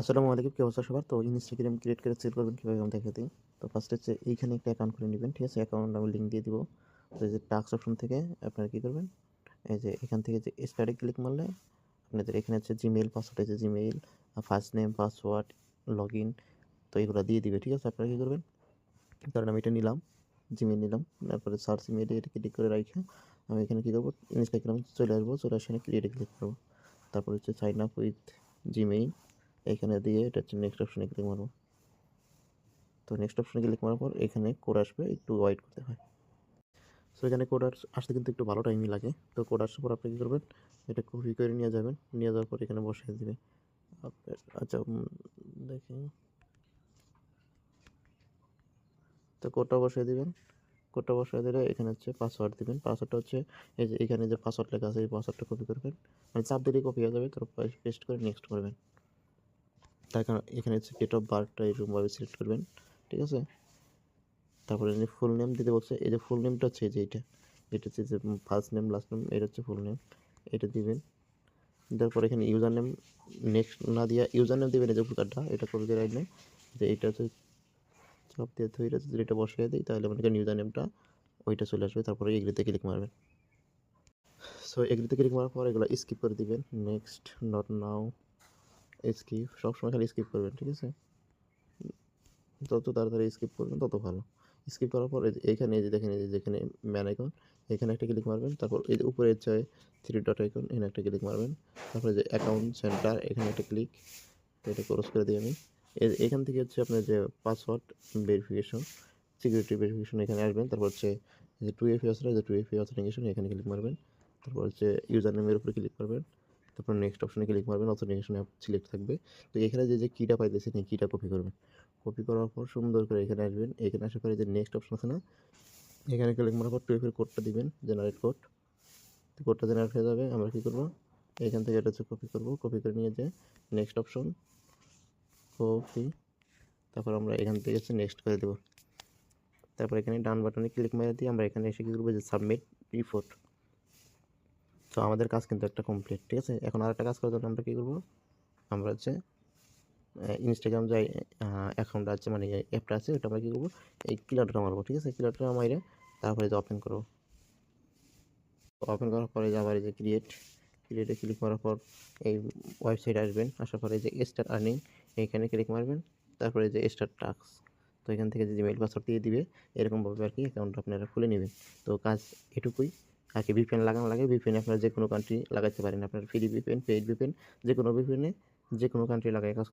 আসসালামু আলাইকুম, কি অবস্থা সবার? তো ইনস্টাগ্রাম ক্রিয়েট করে সেল করবেন কীভাবে আমি দেখাই দিই। তো ফার্স্ট হচ্ছে এইখানে একটা অ্যাকাউন্ট করে নেবেন, ঠিক আছে? অ্যাকাউন্ট আমি লিঙ্ক দিয়ে দিব। তো এই যে টাস্ক অপশন থেকে আপনারা কী করবেন, এই যে এখান থেকে যে স্টার্টে ক্লিক মারলে আপনাদের এখানে হচ্ছে জিমেইল পাসওয়ার্ড, আছে Gmail, first name, password, log in, তো এগুলো দিয়ে দিবে, ঠিক আছে? আপনারা কী করবেন, কারণ আমি এটা নিলাম, জিমেইল নিলাম, তারপরে সার্চ ইমেইলে এটা ক্লিক করে রাখি। আমি এখানে কী করবো, ইনস্টাগ্রাম চলে আসবো, চলে আসে ক্রিয়েটে ক্লিক করবো। তারপর হচ্ছে সাইন আপ উইথ জিমেইল, এখানে দিয়ে এটা হচ্ছে নেক্সট অপশনে ক্লিক মারবো। তো নেক্সট অপশনে ক্লিক মারার পর এখানে কোড আসবে, একটু ওয়েট করতে হয়। সো এখানে কোড আসতে কিন্তু একটু ভালো টাইমই লাগে। তো কোড আসার পর আপনি কী করবেন, এটা কপি করে নিয়ে যাবেন, নিয়ে যাওয়ার পর এখানে বসিয়ে দিবে আপনার। আচ্ছা, দেখি, তো কোডটা বসিয়ে দিবেন। কোডটা বসিয়ে দিলে এখানে হচ্ছে পাসওয়ার্ড দিবেন। পাসওয়ার্ডটা হচ্ছে এই যে এখানে যে পাসওয়ার্ড লেখা আছে, এই পাসওয়ার্ডটা কপি করবেন, মানে চাপ দিলেই কপি হয়ে যাবে। তারপর পেস্ট করে নেক্সট করবেন। তার কারণ এখানে হচ্ছে ডেট অফ বার্থটা এরকমভাবে সিলেক্ট করবেন, ঠিক আছে? তারপরে ফুল নেম দিতে বলছে, এই যে ফুল নেমটা হচ্ছে এই যে এটা হচ্ছে যে ফার্স্ট নেম লাস্ট নেম, এটা হচ্ছে ফুল নেম, এটা দিবেন। তারপর এখানে ইউজার নেম নেক্সট না দিয়া ইউজার নেম দিবেন, এই যে ভোটারটা এটা করে দিয়ে রাখবেন, যে এটা হচ্ছে চাপ দিয়ে ধরে যদি এটা বসিয়ে দিই তাহলে মনে করেন ইউজার নেমটা ওইটা চলে আসবে। তারপরে এগ্রিতে ক্লিক মারবেন। সো এগ্রিতে ক্লিক মারার পর এগুলো স্কিপ করে দিবেন, নেক্সট, নট নাও, স্কিপ, সবসময় খালি স্কিপ করবেন, ঠিক আছে? যত তাড়াতাড়ি স্কিপ করবেন তত ভালো। স্কিপ করার পর এইখানে এই যে দেখেন, এই যে যেখানে ম্যান আইকন, এখানে একটা ক্লিক মারবেন। তারপর এই যে উপরে হচ্ছে থ্রি ডট আইকন, এখানে একটা ক্লিক মারবেন। তারপরে যে অ্যাকাউন্ট সেন্টার, এখানে একটা ক্লিক, এটা ক্লোজ করে দিই আমি। এখান থেকে হচ্ছে আপনার যে পাসওয়ার্ড ভেরিফিকেশন, সিকিউরিটি ভেরিফিকেশন, এখানে আসবেন। তারপর হচ্ছে যে 2FA আছে, যে 2FA অথেন্টিকেশন, এখানে ক্লিক মারবেন। তারপর হচ্ছে ইউজার নেমের উপরে ক্লিক করবেন। তারপর নেক্সট অপশনে ক্লিক মারবেন, অথেন্টিকেশন অ্যাপ সিলেক্ট থাকবে। তো এখানে যে কিটা পাইতেছেন, এই কিটা কপি করবেন। কপি করার পর সুন্দর করে এখানে আসবেন। এখানে আসার পরে যে নেক্সট অপশন আছে না, এখানে ক্লিক মারার পর 2FA এর কোডটা দিবেন, জেনারেট কোড। কোডটা জেনারেট হয়ে যাবে। আমরা কী করবো, এখান থেকে এটা হচ্ছে কপি করবো, কপি করে নিয়ে যে নেক্সট অপশন, কপি, তারপর আমরা এখান থেকে হচ্ছে নেক্সট করে দেবো। তারপর এখানে ডান বাটনে ক্লিক মেরে দিয়ে আমরা এখানে এসে কী করবো, যে সাবমিট রিপোর্ট। তো আমাদের কাজ কিন্তু একটা কমপ্লিট, ঠিক আছে? এখন আরেকটা কাজ করার জন্য আমরা কী করবো, আমরা হচ্ছে ইনস্টাগ্রাম যে অ্যাকাউন্ট আছে, মানে অ্যাপটা আছে, ওটা আমরা কী করবো, এই কিলারটা মারবো, ঠিক আছে? কিলারটা মাইরে তারপরে যে ওপেন করবো। ওপেন করার পরে যে আবার এই যে ক্রিয়েটে ক্লিক করার পর এই ওয়েবসাইট আসবেন। আসার পরে যে স্টার্ট আর্নিং, এইখানে ক্লিক মারবেন। তারপরে যে স্টার্ট টাস্ক, তো এখান থেকে যে জিমেইল পাসওয়ার্ড দিয়ে দিবে, এরকমভাবে আর কি অ্যাকাউন্ট আপনারা খুলে নেবেন। তো কাজ এটুকুই আর কি। ভিপিএন লাগানো লাগে, ভিপিএন আপনারা যে কোনো কান্ট্রি লাগাইতে পারেন। আপনার ফ্রি ভিপিএন, পেইড ভিপিএন, যে কোনো ভিপিএনে যে কোনো কান্ট্রি লাগাই কাজ